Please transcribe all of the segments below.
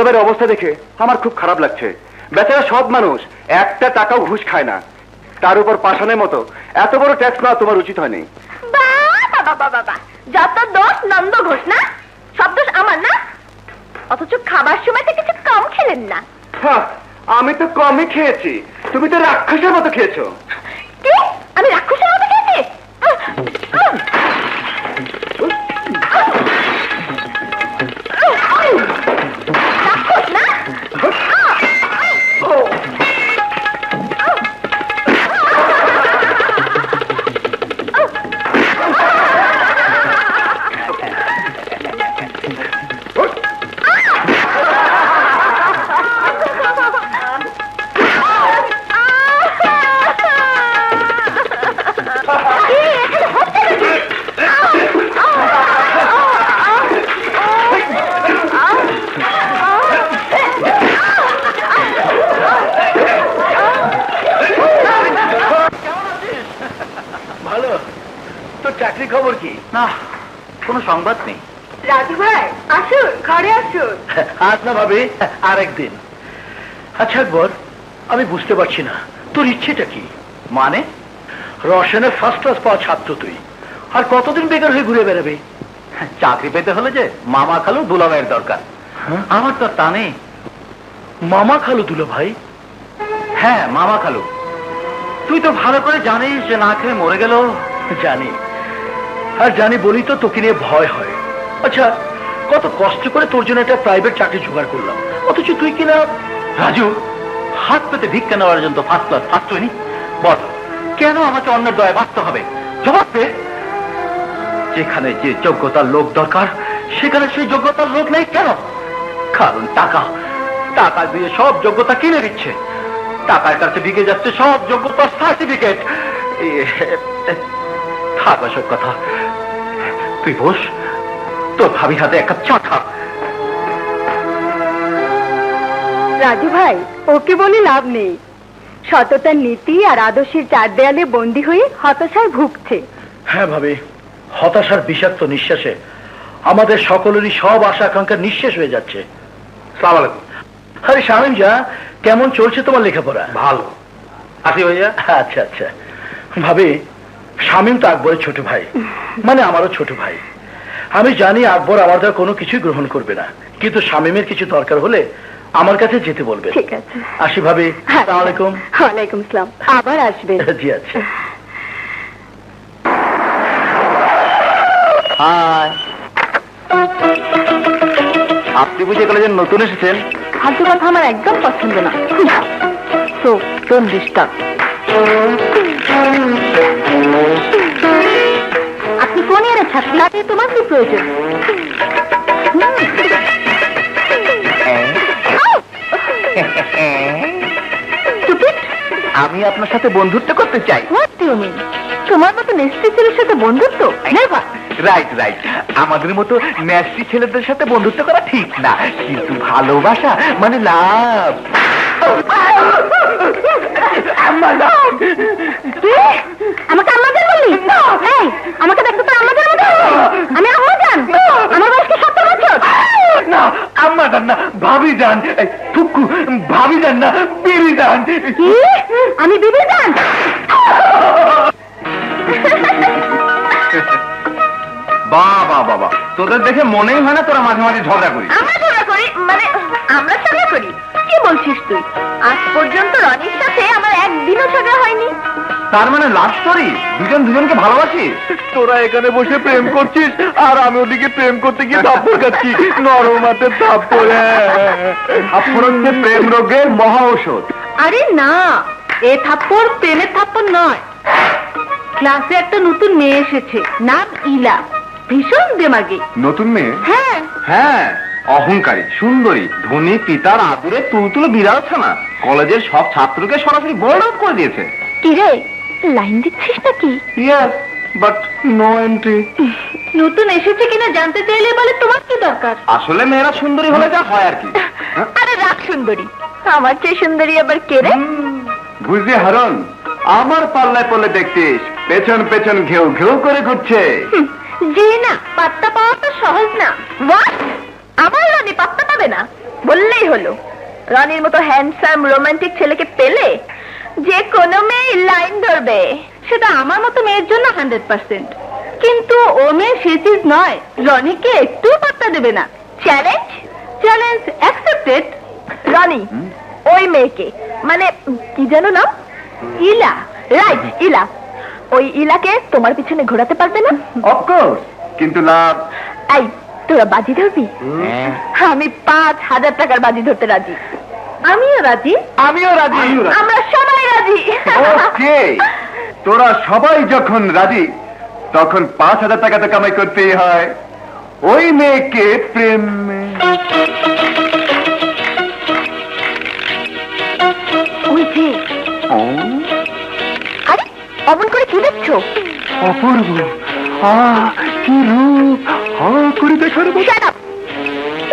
ভাইয়ের অবস্থা দেখে আমার খুব খারাপ লাগছে। বেচারা সৎ মানুষ, একটা টাকাও ঘুষ খায় না, তার উপর পাষাণের মতো এত বড় ট্যাক্স নেওয়া তোমার উচিত হয়নি। যত দোষ নন্দ ঘোষ না, সব দোষ আমার না? অথচ খাবার সময় তো কিছু কম খেলেন না। আমি তো কমই খেয়েছি, তুমি তো রাক্ষসের মতো খেয়েছো। কি? আমি রাক্ষসের মতো খেয়েছি? রাক্ষস না? চাকরি খবর কি? না, কোনো সংবাদ নেই। রাজু ভাই আসুন, ঘরে আসুন। আজ না ভাবি, আরেকদিন। আচ্ছা একবার, আমি বুঝতে পারছি না তোর ইচ্ছেটা কি? মানে রসায়নের ফার্স্ট ক্লাস পাওয়া ছাত্র তুই, আর কতদিন বেকার হয়ে ঘুরে বেড়াবে? চাকরি পেতে হলে যে মামা খালু দুলাভাইয়ের দরকার। আমার তো তা নেই। মামা খালু দুলা ভাই? হ্যাঁ, মামা খালু। তুই তো ভালো করে জানিস যে না খেয়ে মরে গেল। জানি, আর জানি বলি তো তোকে নিয়ে ভয় হয়। আচ্ছা, কত কষ্ট করে তোর জন্য একটা প্রাইভেট চাকরি জোগাড় করলাম, অথচ তুই কিনা রাজু হাত পেতে ভিক্ষা নেওয়ার জন্য ফার্স্ট ক্লাস ফার্স্ট হয়নি। বল, কেন আমাকে অন্যের দয়ায় বাঁচতে হবে? জবাব দে। যেখানে যে যোগ্যতার লোক দরকার সেখানে সেই যোগ্যতার লোক নেই কেন? কারণ টাকা, টাকা দিয়ে সব যোগ্যতা কিনে দিচ্ছে। টাকার কাছে বিকে যাচ্ছে সব যোগ্যতার সার্টিফিকেট। থাক সব কথা, তুই বস, তোর ভাবির হাতে এক কাপ চা খা। রাজু ভাই, ওকে বলে লাভ নেই। সততার নীতি আর আদর্শের চার দেয়ালে বন্দী হয়ে হতাশায় ভুগছে। হ্যাঁ ভাবি, হতাশার বিষাক্ত নিঃশ্বাসে আমাদের সকলেরই সব আশা আকাঙ্ক্ষা নিঃশেষ হয়ে যাচ্ছে। সালাম আলাইকুম। আরে শামিম যা, কেমন চলছে তোমার লেখাপড়া? ভালো। আসি ভাইয়া। আচ্ছা আচ্ছা। ভাবি, শামিম তো আকবরের ছোট ভাই, মানে আমারও ছোট ভাই। আমি জানি আকবর আমার দ্বারা কোনো কিছুই গ্রহণ করবে না, কিন্তু শামিমের কিছু দরকার হলে আমার কাছে যেতে বলবে। ঠিক আছে, আসি ভাবি। আসসালামু আলাইকুম। ওয়ালাইকুম আসসালাম। আবার আসবেন। জি আচ্ছা। আপনি বুঝে কলেজে নতুন এসেছেন? ফালতু কথা আমার একদম পছন্দ না। তো ডোন্ট ডিস্টার্ব। আপনি কোন ইয়ারের ছাত্র? তাতে তোমার কি প্রয়োজন? আমি আপনার সাথে বন্ধুত্ব করতে চাই। What do you mean? তোমার মতো নেস্টি ছেলের সাথে বন্ধুত্ব? নেভার। রাইট রাইট, আমাদের মতো ন্যাস্টি ছেলেদের সাথে বন্ধুত্ব করা ঠিক না, কিন্তু ভালোবাসা মানে লাভ। আমাকে আম্মাজান বললি? এই, আমাকে দেখতে তো আম্মাজান মতো। আমি আম্মাজান? আমার বয়স কি 70 বছর? না, আম্মা যান না, ভাবি যান। টুকু ভাবি যান না, বিবি যান। কি? আমি বিবি যান? বাবা বাবা, তোদের দেখে মনেই হয় না তোরা মাঝে মাঝে ঝগড়া করিস। আমরা ঝগড়া করি? মানে আমরা ঝগড়া করি? কি বলছিস তুই? আজ পর্যন্ত রনির সাথে আমার একদিনও ঝগড়া হয়নি। তার মানে লাভ স্টোরি, দুজন দুজনকে ভালোবাসিস? তোরা এখানে বসে প্রেম করছিস আর আমি ওদিকে প্রেম করতে গিয়ে থাপ্পড় খাচ্ছি। নরম হাতে থাপ্পড়। থাপ্পড় হচ্ছে প্রেম রোগের মহা ঔষধ। আরে না, এ থাপ্পড় প্রেমের থাপ্পড় নয়। ক্লাসে একটা নতুন মেয়ে এসেছে, নাম ইলা। ভীষণ দেমাগী। নতুন মেয়ে? হ্যাঁ হ্যাঁ, অহংকারী, সুন্দরী, ধনী, পিতার আদরে তুলতুলে বিড়াল ছানা। কলেজের সব ছাত্রকে সরাসরি বোর্ড আউট করে দিয়েছে। কি রে, লাইন দিচ্ছিস নাকি? Yes, but no entry. নতুন এসেছে কিনা জানতে চাইলে বলে তোমার কি দরকার? আসলে মেয়েরা সুন্দরী হলে যা হয় আর কি। আরে রাখ সুন্দরী, আমার চেয়ে সুন্দরী আবার কে রে? বুঝলি হারন, আমার পাল্লায় পড়লে দেখতিস পেছন পেছন ঘেউ ঘেউ করে ঘুরছে। জি না, পাত্তা পাওয়া তো সহজ না। What? আমার রনি পাত্তা পাবে না বললেই হলো। রনির মতো হ্যান্ডসাম রোমান্টিক ছেলেকে পেলে যে কোনো মেয়ে লাইন ধরবে। সেটা আমার মতো মেয়ের জন্য 100%, কিন্তু ও মেয়ে সে চিজ নয়, রনিকে একটু পাত্তা দেবে না। Challenge challenge accepted. রনি ওই মেয়েকে, মানে কি জানো না, ইলা, রাইট ইলা, ওই ইলাকে তোমার পিছনে ঘোরাতে পারবে না? অফকোর্স, কিন্তু লাভ। এই তোরা বাজি ধরবি? আমি 5,000 টাকার বাজি ধরতে রাজি। আমিও রাজি। আমিও রাজি। আমরা সবাই রাজি। ওকে, তোরা সবাই যখন রাজি তখন 5,000 টাকা তো কামাই করতেই হয়। ওই মেয়েকে প্রেম ওই যে, আরে অমন করে কি দেখছো? অপূর্ব, কি রূপ, করে দেখার মতো। Shut up!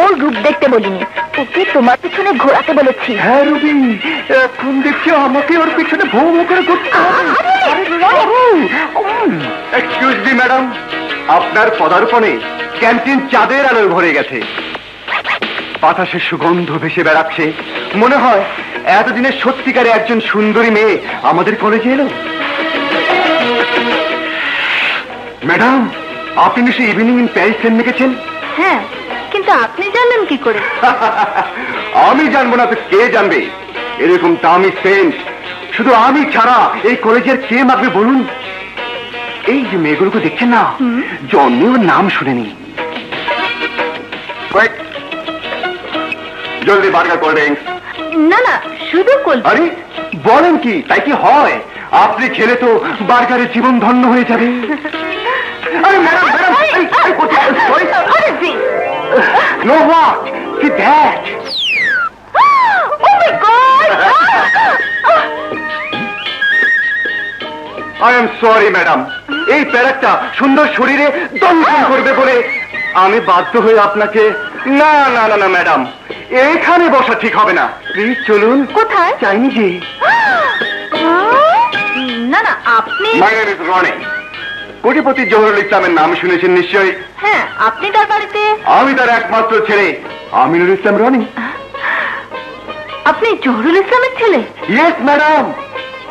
ওর রূপ দেখতে বলিনি, ওকে তোমার পিছনে ঘোরাতে বলেছি। হ্যাঁ রুবি, এখন দেখছি আমাকে ওর পিছনে ভৌ ভৌ করে ঘুরতে হবে। এক্সকিউজ মি ম্যাডাম, আপনার পদার্পণে ক্যান্টিন চাঁদের আলোয় ভরে গেছে। বাতাসের সুগন্ধ ভেসে বেড়াচ্ছে। মনে হয় এতদিনের সত্যিকারে একজন সুন্দরী মেয়ে আমাদের কলেজে এলো। ম্যাডাম, আপনি নিশ্চয়ই ইভিনিং ইন প্যারিস সেন্ট লিখেছেন? হ্যাঁ, কিন্তু আপনি জানলেন কি করে? আমি জানবো না তো কে জানবে? এরকম দামি সেন্ট শুধু আমি ছাড়া এই কলেজের কে মাখবে বলুন? এই যে মেয়েগুলোকে দেখছেন না, জন্মেও নাম শুনেনি। জলদি বার্গার কোল্ড ড্রিঙ্কস। না না, শুধু কোল্ড। আরে বলেন কি, তাই কি হয়? আপনি খেলে তো বার্গারের জীবন ধন্য হয়ে যাবে। আরে ম্যাডাম, নো হোয়াট, কি that? Oh my God! I am sorry madam, এই প্যারাকটা সুন্দর শরীরে দংশন করবে বলে আমি বাধ্য হয়ে আপনাকে। না না না না ম্যাডাম, এখানে বসা ঠিক হবে না। প্লিজ চলুন। কোথায়? চাইনিজে। না না, আপনি। My name is Roni. কোটিপতি জহুরুল ইসলামের নাম শুনেছেন নিশ্চয়ই। হ্যাঁ, আপনি তার বাড়িতে। আমি তার একমাত্র ছেলে আমিনুল ইসলাম রনি। আপনি জহুরুল ইসলামের ছেলে? Yes madam.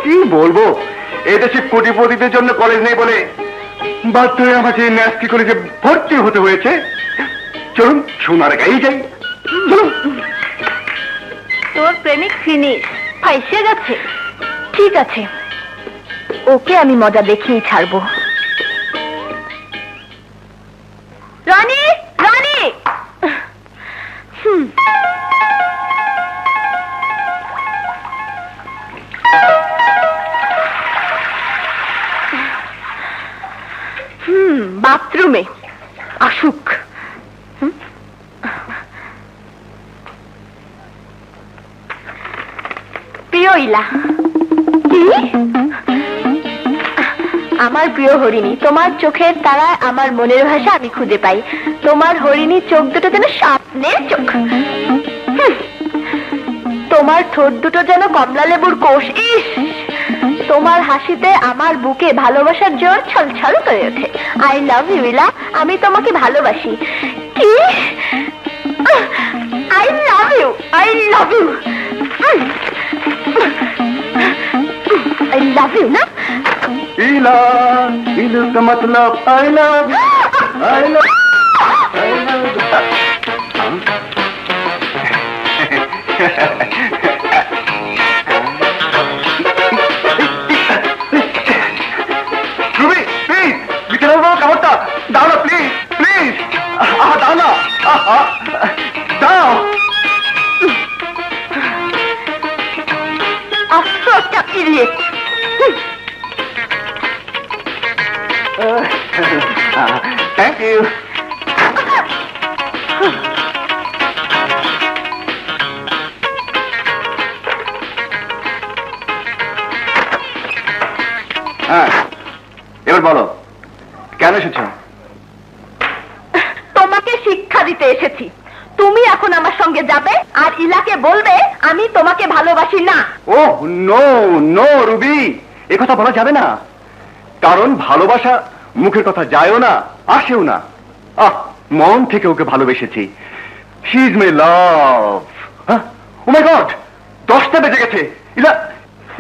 কি বলবো, এদেশে কোটিপতিদের জন্য কলেজ নেই বলে বাধ্য হয়ে আমাকে ন্যাস্টি কলেজে ভর্তি হতে হয়েছে। চলুন সোনার গায়ে যাই। চলুন। তোর প্রেমিক ফিনিশ, ফাইসে গেছে। ঠিক আছে, ওকে আমি মজা দেখিয়ে ছাড়বো। রনি, রনি! বাথরুমে আসুক। প্রিয় ইলা। কি? আমার প্রিয় হরিণী, তোমার চোখের তারায় আমার মনের ভাষা আমি খুঁজে পাই। তোমার হরিণী চোখ দুটো যেন স্বপ্নের চোখ। তোমার ঠোঁট দুটো যেন কমলা লেবুর কোষ। ইস, তোমার হাসিতে আমার বুকে ভালোবাসার জোর ছলছল করে ওঠে। আই লাভ ইউ ইলা, আমি তোমাকে ভালোবাসি। কি? I love you, I love you, I love you না? इला, इल का मतलब I love you, I love you, I love you. Ruby, please, বিকেলের বড় খাবারটা দাও না, প্লিজ প্লিজ। দাও না, দাও। আশ্চর্য ইডিয়েট। Thank you. হ্যাঁ, এবার বলো কেন এসেছো? তোমাকে শিক্ষা দিতে এসেছি। তুমি এখন আমার সঙ্গে যাবে আর ইলাকে বলবে আমি তোমাকে ভালোবাসি না। ওহ নো নো রুবি, এ কথা বলা যাবে না, কারণ ভালোবাসা মুখের কথা যায়ও না, আসেও না। মন থেকে ওকে ভালোবেসেছি, she is my love. Oh my God, 10টা বেজে গেছে। ইলা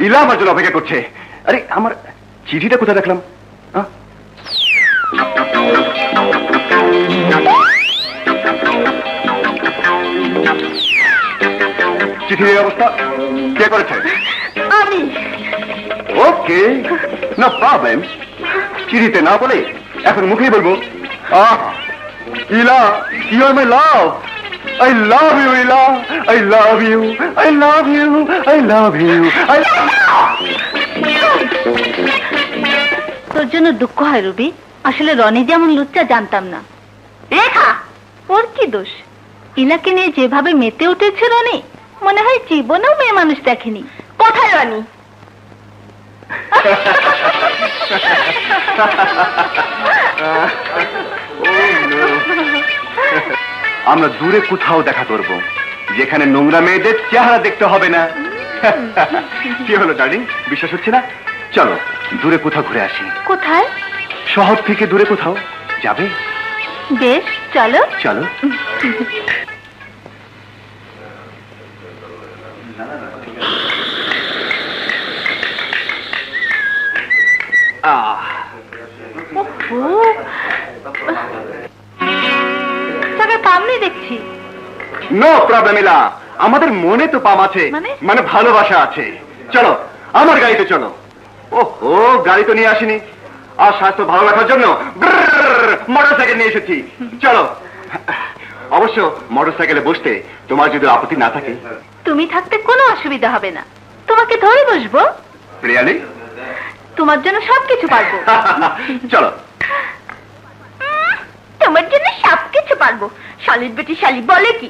ইলা আমার জন্য অপেক্ষা করছে। আরে আমার চিঠিটা কোথায় রাখলাম? চিঠির এই অবস্থা কে করেছে? আমি। Okay, no problem. চিঠিতে না বলে এখন মুখেই বলবো, Ila, you are my love. I love you, Ila. I love you. I love you. I love you. তোর জন্য দুঃখ হয় রুবি, আসলে রনি যেমন লুচ্চা জানতাম না। রেখা, ওর কি দোষ? ইলাকে নিয়ে যেভাবে মেতে উঠেছে রনি, মনে হয় জীবনেও মেয়ে মানুষ দেখেনি। কোথায় রনি? আমরা দূরে কোথাও দেখা করব, যেখানে নোংরা মেয়েদের চেহারা দেখতে হবে না। কি হলো ডার্লিং, বিশ্বাস হচ্ছে না? চলো দূরে কোথাও ঘুরে আসি। কোথায়? শহর থেকে দূরে কোথাও যাবে? বেশ, চলো চলো। পাম নেই দেখছি। নো প্রবলেম ইলা, আমাদের মনে তো পাম আছে, মানে ভালোবাসা আছে। চলো আমার গাড়িতে চলো। ও গাড়ি তো নিয়ে আসিনি, আর স্বাস্থ্য ভালো রাখার জন্য মোটরসাইকেল নিয়ে এসেছি। চলো। অবশ্য মোটরসাইকেলে বসতে তোমার যদি আপত্তি না থাকে। তুমি থাকতে কোনো অসুবিধা হবে না, তোমাকে ধরে বসবো। রিয়ালি? তোমার জন্য সবকিছু পারবো। চলো। তোমার জন্য সবকিছু পারবো। শালির বেটি শালি বলে কি?